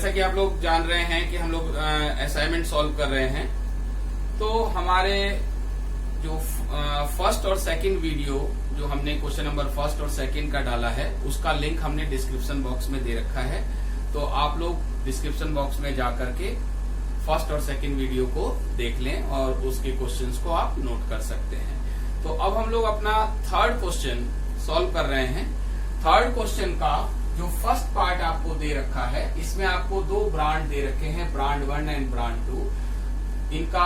जैसा कि आप लोग जान रहे हैं कि हम लोग असाइनमेंट सॉल्व कर रहे हैं, तो हमारे जो फर्स्ट और सेकंड वीडियो जो हमने क्वेश्चन नंबर फर्स्ट और सेकंड का डाला है, उसका लिंक हमने डिस्क्रिप्शन बॉक्स में दे रखा है। तो आप लोग डिस्क्रिप्शन बॉक्स में जाकर के फर्स्ट और सेकंड वीडियो को देख लें और उसके क्वेश्चंस को आप नोट कर सकते हैं। तो अब हम लोग अपना थर्ड क्वेश्चन सॉल्व कर रहे हैं। थर्ड क्वेश्चन का जो फर्स्ट पार्ट आपको दे रखा है, इसमें आपको दो ब्रांड दे रखे हैं, ब्रांड 1 एंड ब्रांड 2। इनका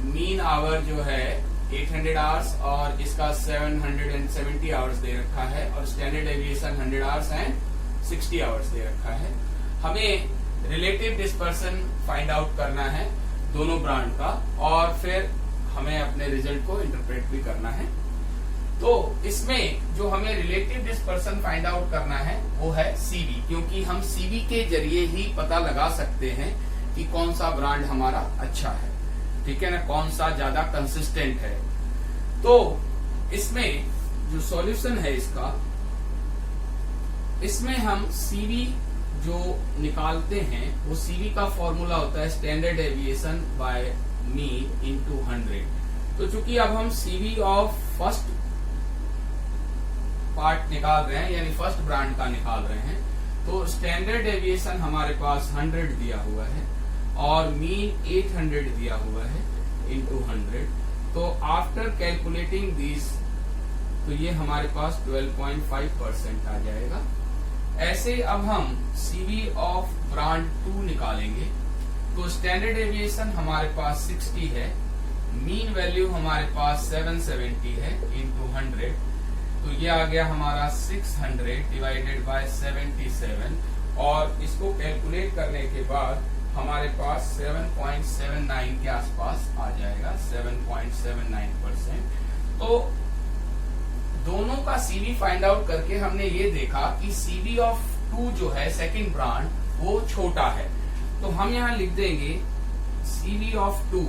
मीन आवर जो है 800 आवर्स और इसका 770 आवर्स दे रखा है और standard aviation 100 hours and 60 hours दे रखा है। हमें रिलेटिव डिस्पर्सन फाइंड आउट करना है दोनों ब्रांड का, और फिर हमें अपने रिजल्ट को इंटरप्रेट भी करना है। तो इसमें जो हमें रिलेटिव डिस्पर्सन फाइंड आउट करना है वो है सीवी, क्योंकि हम सीवी के जरिए ही पता लगा सकते हैं कि कौन सा ब्रांड हमारा अच्छा है, ठीक है ना, कौन सा ज्यादा कंसिस्टेंट है। तो इसमें जो सॉल्यूशन है इसमें हम सीवी जो निकालते हैं वो सीवी का फॉर्मूला होता है standard deviation by mean into 100। तो चूंकि अब हम सीवी ऑफ फर्स्ट पार्ट निकाल रहे हैं, यानी फर्स्ट ब्रांड का निकाल रहे हैं, तो स्टैंडर्ड एविएशन हमारे पास 100 दिया हुआ है और मीन 800 दिया हुआ है इनटू 100। तो आफ्टर कैलकुलेटिंग दिस, तो ये हमारे पास 12.5% आ जाएगा। ऐसे अब हम सीवी ऑफ ब्रांड 2 निकालेंगे। तो स्टैंडर्ड एविएशन हमारे पास 60 है, मीन वैल्यू हमारे पास 770 है इनटू 100। तो ये आ गया हमारा 600 डिवाइडेड बाय 77, और इसको कैलकुलेट करने के बाद हमारे पास 7.79 के आसपास आ जाएगा, 7.79%। तो दोनों का सीवी फाइंड आउट करके हमने ये देखा कि सीवी ऑफ 2 जो है सेकंड ब्रांड वो छोटा है। तो हम यहां लिख देंगे CV of 2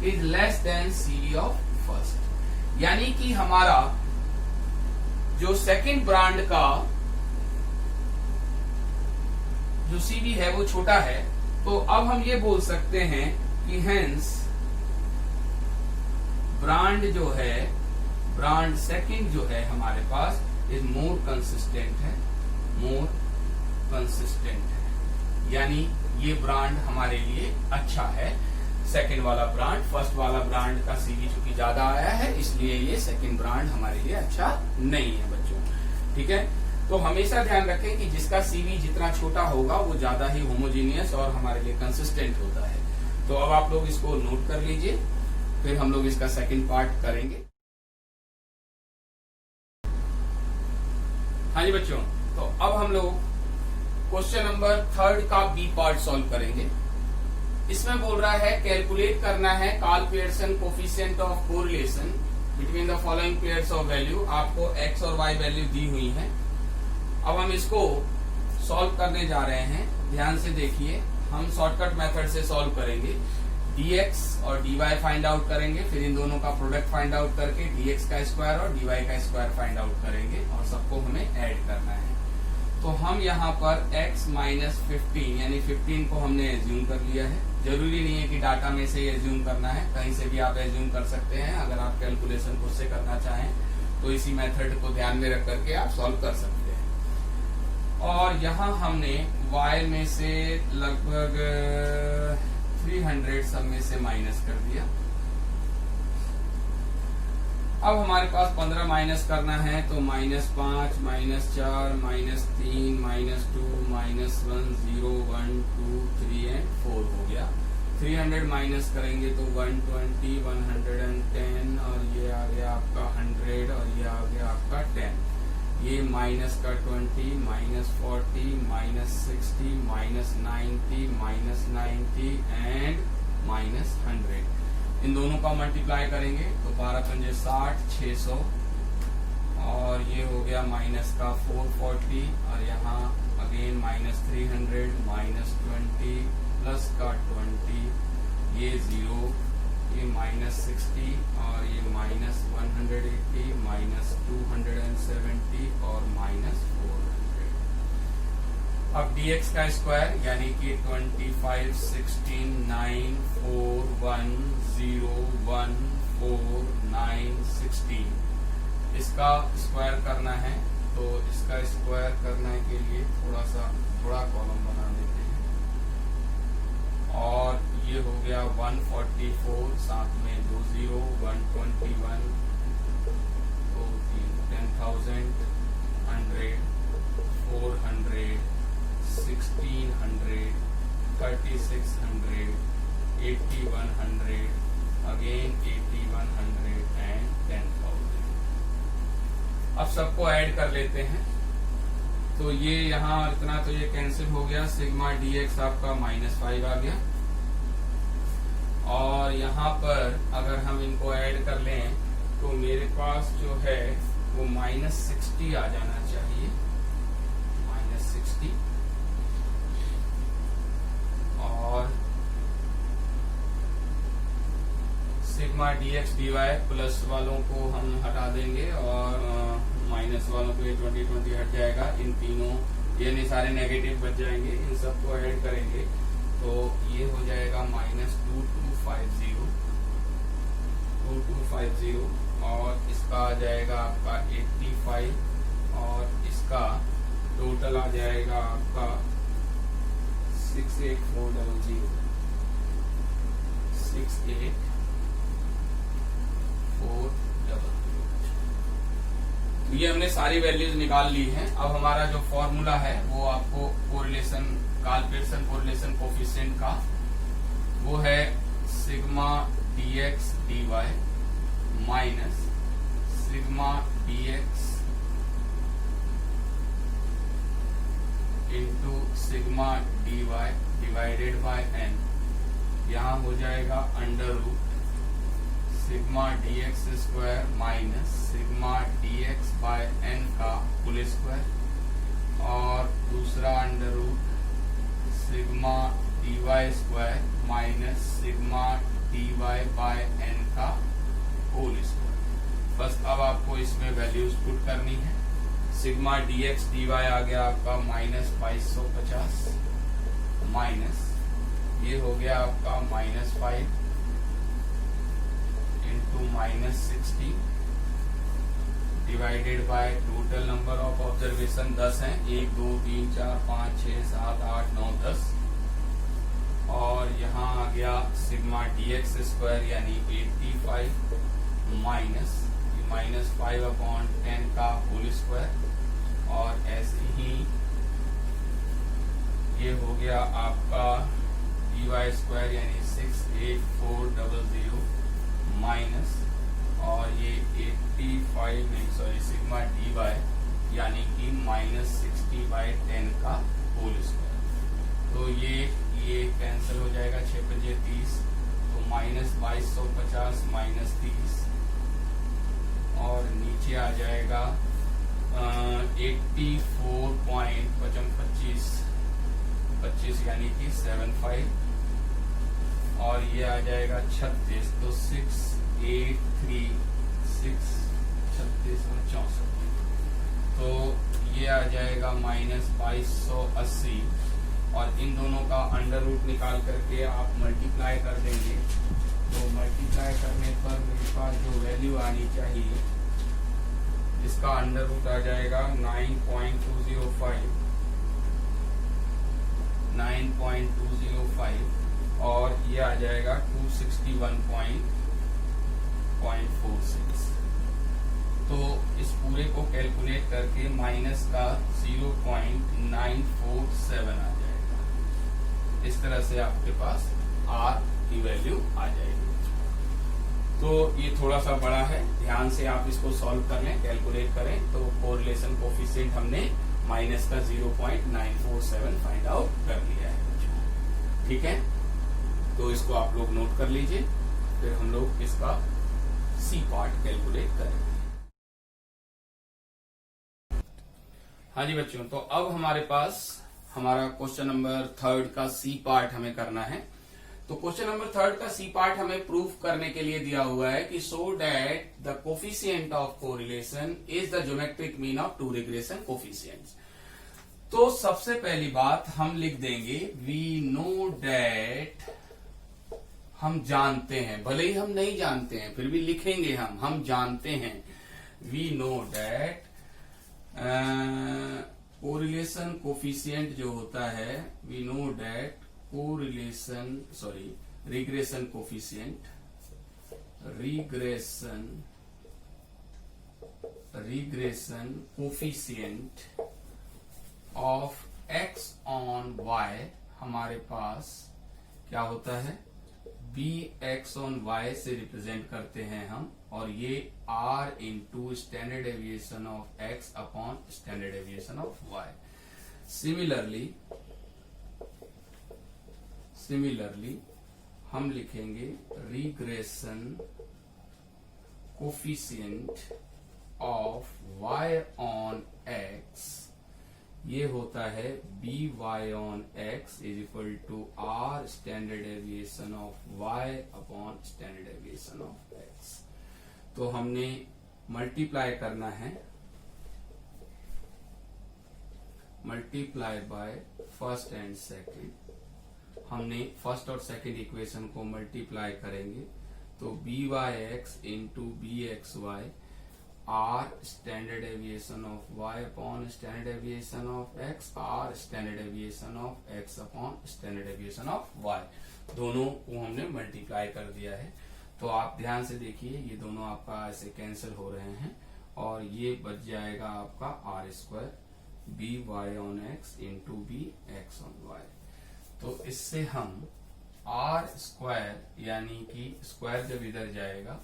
is less than CV of first, यानी कि हमारा जो सेकंड ब्रांड का जो सीवी है वो छोटा है। तो अब हम ये बोल सकते हैं कि हेंस ब्रांड जो है, ब्रांड सेकंड जो है हमारे पास इज मोर कंसिस्टेंट है, मोर कंसिस्टेंट है, यानी ये ब्रांड हमारे लिए अच्छा है सेकंड वाला ब्रांड। फर्स्ट वाला ब्रांड का सीवी चूंकि ज्यादा आया है, इसलिए ये सेकंड ब्रांड हमारे लिए अच्छा नहीं है बच्चों, ठीक है। तो हमेशा ध्यान रखें कि जिसका सीवी जितना छोटा होगा वो ज्यादा ही होमोजीनियस और हमारे लिए कंसिस्टेंट होता है। तो अब आप लोग इसको नोट कर लीजिए, फिर हम लोग इसका सेकंड पार्ट करेंगे। हाँ जी बच्चों, तो अब हम लोग क्वेश्चन नंबर थर्ड का बी पार्ट सॉल्व करेंगे। इसमें बोल रहा है कैलकुलेट करना है Karl Pearson coefficient of correlation between the following pairs of value. आपको एक्स और वाई वैल्यू दी हुई है। अब हम इसको सॉल्व करने जा रहे हैं। ध्यान से देखिए, हम शॉर्टकट मेथड से सॉल्व करेंगे। dx और dy फाइंड आउट करेंगे, फिर इन दोनों का प्रोडक्ट फाइंड आउट करके dx का स्क्वायर और dy का स्क्वायर फाइंड आउट करेंगे और सबको हमें ऐड करना है। तो हम यहाँ पर x माइनस 15 यानी 15 को हमने एज्यूम कर लिया है। जरूरी नहीं है कि डाटा में से एज्यूम करना है, कहीं से भी आप एज्यूम कर सकते हैं। अगर आप कैलकुलेशन खुद से करना चाहें तो इसी मेथड को ध्यान में रख करके आप सॉल्व कर सकते हैं। और यहाँ हमने y में से लगभग 300 सब में से माइनस कर दिया। अब हमारे पास 15 माइनस करना है, तो -5, -4, -3, -2, -1, 0, 1, 2, 3 एंड 4 हो गया। 300 माइनस करेंगे तो 120, 110 और ये आ गया आपका 100 और ये आ गया आपका 10। ये माइनस का 20, -40, -60, -90 एंड -100। इन दोनों का मल्टीप्लाई करेंगे तो 12 पंजे 60, 600 और ये हो गया माइनस का 440 और यहाँ अगेन -300, -20 प्लस का 20, ये 0, ये -60 और ये -180, -270 और -400। अब dx का स्क्वायर यानी कि 25, 16, 9, 4, 1, 0, 1, 4, 9, 16 इसका स्क्वायर करना है। तो इसका स्क्वायर करने के लिए थोड़ा कॉलम बना देते हैं। और ये हो गया 144, साथ में 2 0, 121, 2 3, 10,000, 100, 400, 1600, 3600, 8100, again 8100 and 10,000। अब सबको ऐड कर लेते हैं। तो ये यहाँ इतना तो ये कैंसिल हो गया, सिग्मा dx आपका -5 आ गया। और यहाँ पर अगर हम इनको ऐड कर लें तो मेरे पास जो है वो -60 आ जाना चाहिए, -60। और सिग्मा dx dy प्लस वालों को हम हटा देंगे और माइनस वालों को ये 20 हट जाएगा। इन तीनों यानी सारे नेगेटिव बच जाएंगे, इन सबको ऐड करेंगे तो ये हो जाएगा -2250 और इसका आ जाएगा आपका 85 और इसका टोटल आ जाएगा आपका 68400, 68400। ये हमने सारी वैल्यूज निकाल ली हैं। अब हमारा जो फॉर्मूला है वो आपको कोरिलेशन कार्ल-पियर्सन कोरिलेशन कोफिशिएंट का वो है sigma dx dy minus sigma dx into sigma dy divided by n। यहाँ हो जाएगा under root sigma dx square minus sigma dx by n का होल स्क्वायर और दूसरा under root sigma dy square minus sigma dy by n का whole square. बस अब आपको इसमें वैल्यूज पुट करनी है। सिग्मा dx dy आ गया आपका -2250 माइनस ये हो गया आपका -5 into -60 divided by total number of observation 10 हैं, 1 2 3 4 5 6 7 8 9 10। और यहाँ आ गया सिग्मा dx स्क्वायर यानी 85 माइनस -5/10 का होल स्क्वायर और ऐसे ही ये हो गया आपका dy स्क्वायर यानी 68400 माइनस और ये 85 सिग्मा dy यानी कि -60/10 का होल स्क्वायर। तो ये कैंसिल हो जाएगा, 6 5 30 तो -2250 -30 और नीचे आ जाएगा 84.25 यानी कि 75 और ये आ जाएगा 36 तो 683 36 और 64 तो ये आ जाएगा -2280 और इन दोनों का अंडर रूट निकाल करके आप मल्टीप्लाई कर देंगे। तो मल्टीप्लाई करने पर मेरे पास जो वैल्यू आनी चाहिए इसका अंडर रूट आ जाएगा 9.205 और ये आ जाएगा 261.46। तो इस पूरे को कैलकुलेट करके माइनस का 0.947 आ जाएगा। इस तरह से आपके पास R की वैल्यू आ जाएगी। तो ये थोड़ा सा बड़ा है, ध्यान से आप इसको सॉल्व कर लें, कैलकुलेट करें। तो कोरिलेशन कोफिशिएंट हमने माइनस का 0.947 फाइंड आउट कर लिया है। ठीक है, तो इसको आप लोग नोट कर लीजिए, फिर हम लोग इसका सी पार्ट कैलकुलेट करेंगे। हाँ जी बच्चों, तो अब हमारे पास हमारा क्वेश्चन नंबर 3 का सी पार्ट हमें करना है। तो क्वेश्चन नंबर 3 का सी पार्ट हमें प्रूफ करने के लिए दिया हुआ है कि so that the coefficient of correlation is the geometric mean of two regression coefficients. तो सबसे पहली बात हम लिख देंगे वी नो डैट, हम जानते हैं, भले ही हम नहीं जानते हैं फिर भी लिखेंगे हम जानते हैं। We know that correlation coefficient जो होता है, we know that regression coefficient, regression coefficient of x on y, हमारे पास क्या होता है, bx ऑन y से रिप्रेजेंट करते हैं हम, और ये r into standard deviation of x upon standard deviation of y। Similarly हम लिखेंगे regression coefficient of y on x, ये होता है by on x is equal to r standard deviation of y upon standard deviation of x। तो हमने multiply करना है, multiply by first and second, हमने फर्स्ट और सेकंड इक्वेशन को मल्टीप्लाई करेंगे, तो by(x) into bxy r standard deviation of y upon standard deviation of x, r standard deviation of x upon standard deviation of y, दोनों को हमने multiply कर दिया है। तो आप ध्यान से देखिए, ये दोनों आपका ऐसे कैंसिल हो रहे हैं और ये बच जाएगा आपका r square by on x into bx on y। तो इससे हम r स्क्वायर यानी कि स्क्वायर जब इधर जाएगा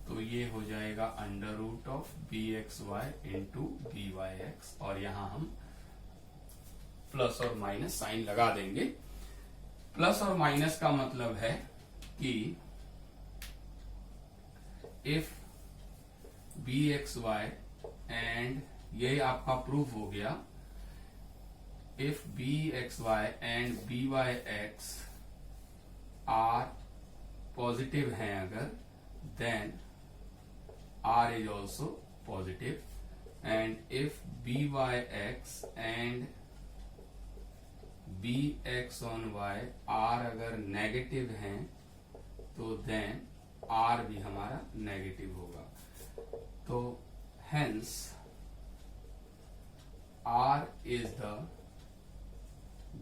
तो ये हो जाएगा under root of bxy into byx, और यहां हम प्लस और माइनस साइन लगा देंगे। प्लस और माइनस का मतलब है कि इफ bxy एंड ये आपका प्रूफ हो गया, if bxy and byx are positive हैं अगर, then r is also positive, and if byx and bx on y r अगर नेगेटिव हैं तो देन r भी हमारा नेगेटिव होगा। तो hence r is the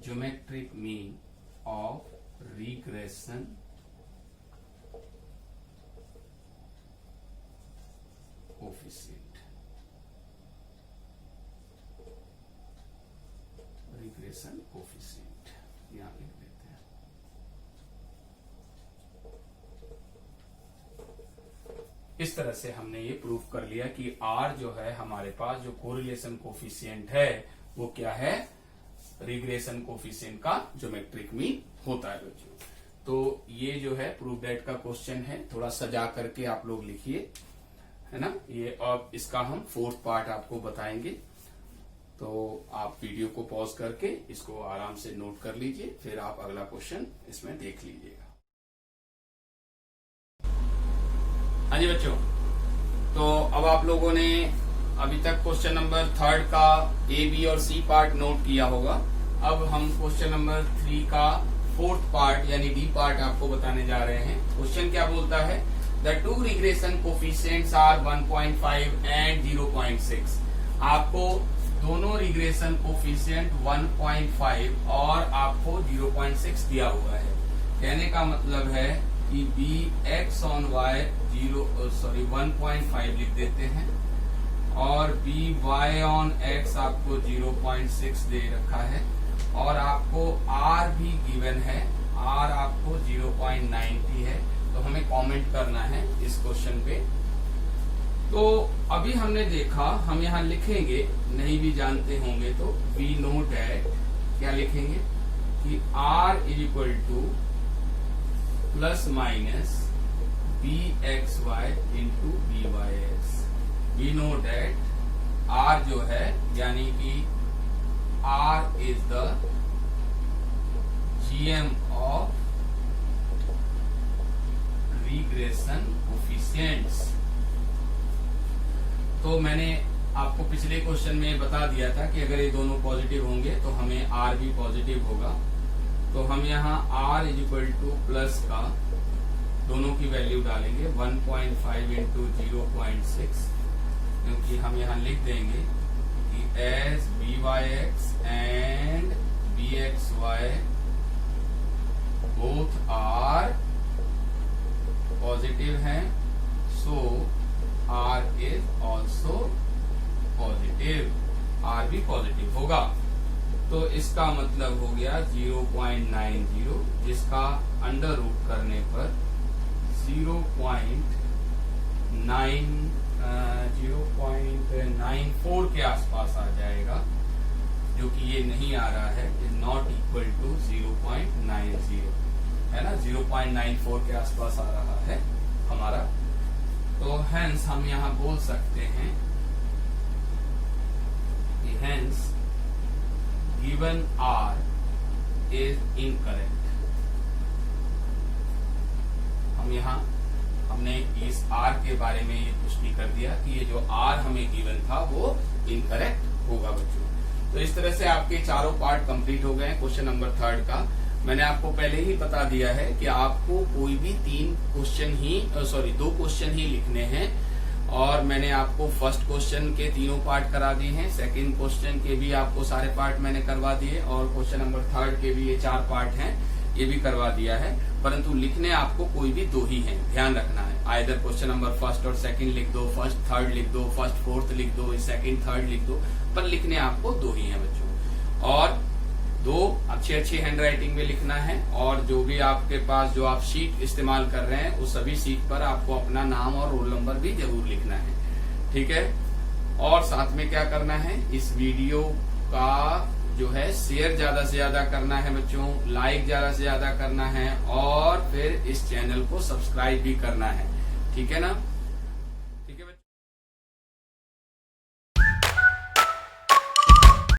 geometric mean of regression coefficient, regression coefficient यहां लिख देते हैं। इस तरह से हमने ये प्रूफ कर लिया कि R जो है हमारे पास जो कोरिलेशन कोफिशिएंट है वो क्या है, रिग्रेशन कोफिशिएंट का ज्योमेट्रिक मीन होता है बच्चों। तो ये जो है प्रूफ दैट का क्वेश्चन है, थोड़ा सजा करके आप लोग लिखिए, है ना। ये अब इसका हम फोर्थ पार्ट आपको बताएंगे, तो आप वीडियो को पॉज करके इसको आराम से नोट कर लीजिए, फिर आप अगला क्वेश्चन इसमें देख लीजिएगा। हाँ जी बच्चों, तो अब आप लोगों ने अभी तक क्वेश्चन नंबर 3 का ए, बी और सी पार्ट नोट किया होगा। अब हम क्वेश्चन नंबर 3 का 4th पार्ट यानी डी पार्ट आपको बताने जा रहे हैं। क्वेश्चन क्या बोलता है, The two regression coefficients are 1.5 and 0.6। आपको दोनों रिग्रेशन कोफिशिएंट 1.5 और आपको 0.6 दिया हुआ है। कहने का मतलब है कि bx on y 1.5 लिख देते हैं और by on x आपको 0.6 दे रखा है, और आपको r भी गिवन है, r आपको 0.90 है। तो हमें कमेंट करना है इस क्वेश्चन पे। तो अभी हमने देखा, हम यहाँ लिखेंगे, नहीं भी जानते होंगे तो वी नो डैट क्या लिखेंगे कि r is equal to plus minus bxy into byx। We know that r जो है यानी कि r is the GM of regression coefficients. तो मैंने आपको पिछले क्वेश्चन में बता दिया था कि अगर ये दोनों पॉजिटिव होंगे तो हमें आर भी पॉजिटिव होगा। तो हम यहाँ R is equal to plus का दोनों की वैल्यू डालेंगे 1.5 इंटू 0.6, क्योंकि हम यहाँ लिख देंगे कि as B Y X and B X Y both are positive हैं, so R is also positive, R भी पॉजिटिव होगा। तो इसका मतलब हो गया 0.90, जिसका अंडर रूट करने पर 0.94 के आसपास आ जाएगा, जो कि ये नहीं आ रहा है, इज नॉट इक्वल टू 0.90, है ना, 0.94 के आसपास आ रहा है हमारा। तो हेंस हम यहाँ बोल सकते हैं कि hence given are is incorrect. हम यहाँ हमने इस आर के बारे में ये पुष्टि कर दिया कि ये जो आर हमें गिवन था वो इनकरेक्ट होगा बच्चों। तो इस तरह से आपके चारों पार्ट कंप्लीट हो गए हैं क्वेश्चन नंबर 3 का। मैंने आपको पहले ही बता दिया है कि आपको कोई भी 2 क्वेश्चन ही लिखने हैं, और मैंने आपको फर्स्ट क्वेश्चन के 3 पार्ट करा दिए हैं, सेकंड क्वेश्चन के भी आपको सारे पार्ट मैंने करवा दिए, और क्वेश्चन नंबर 3 के भी ये 4 पार्ट हैं, ये भी करवा दिया है। परंतु लिखने आपको कोई भी 2 ही हैं, ध्यान रखना है। आइदर क्वेश्चन नंबर फर्स्ट और सेकंड लिख दो, फर्स्ट थर्ड लिख दो, फर्स्ट फोर्थ लिख दो, सेकंड थर्ड लिख दो, पर लिखने आपको 2 ही हैं बच्चों। और 2 अच्छी हैंडराइटिंग में लिखना है, और जो भी आपके पास जो आप शीट इस्तेमाल कर रहे हैं उस सभी शीट पर आपको अपना नाम और रोल नंबर भी जरूर लिखना है, ठीक है। और साथ में क्या करना है, इस वीडियो का जो है शेयर ज्यादा से ज्यादा करना है बच्चों, लाइक ज्यादा से ज्यादा करना है, और फिर इस चैनल को सब्सक्राइब भी करना है, ठीक है ना।